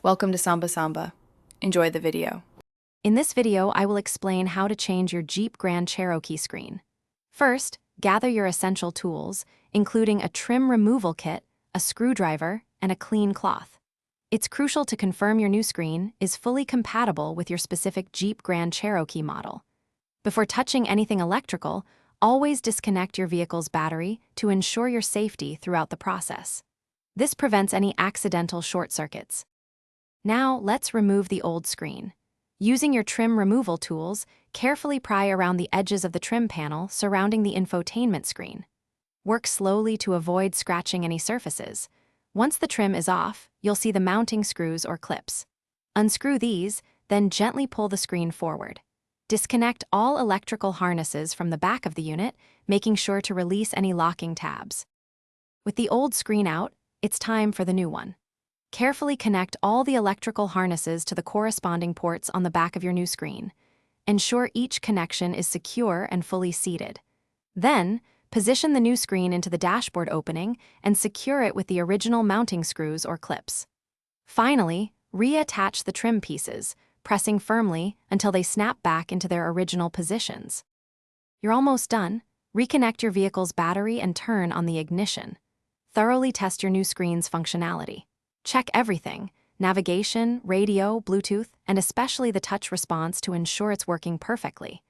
Welcome to Samba Samba. Enjoy the video. In this video, I will explain how to change your Jeep Grand Cherokee screen. First, gather your essential tools, including a trim removal kit, a screwdriver, and a clean cloth. It's crucial to confirm your new screen is fully compatible with your specific Jeep Grand Cherokee model. Before touching anything electrical, always disconnect your vehicle's battery to ensure your safety throughout the process. This prevents any accidental short circuits. Now, let's remove the old screen. Using your trim removal tools, carefully pry around the edges of the trim panel surrounding the infotainment screen. Work slowly to avoid scratching any surfaces. Once the trim is off, you'll see the mounting screws or clips. Unscrew these, then gently pull the screen forward. Disconnect all electrical harnesses from the back of the unit, making sure to release any locking tabs. With the old screen out, it's time for the new one. Carefully connect all the electrical harnesses to the corresponding ports on the back of your new screen. Ensure each connection is secure and fully seated. Then, position the new screen into the dashboard opening and secure it with the original mounting screws or clips. Finally, reattach the trim pieces, pressing firmly until they snap back into their original positions. You're almost done. Reconnect your vehicle's battery and turn on the ignition. Thoroughly test your new screen's functionality. Check everything: navigation, radio, Bluetooth, and especially the touch response to ensure it's working perfectly.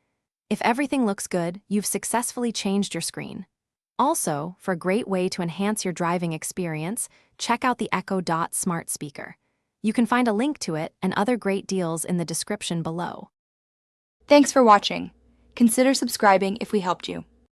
If everything looks good, you've successfully changed your screen. Also, for a great way to enhance your driving experience, check out the Echo Dot smart speaker. You can find a link to it and other great deals in the description below. Thanks for watching. Consider subscribing if we helped you.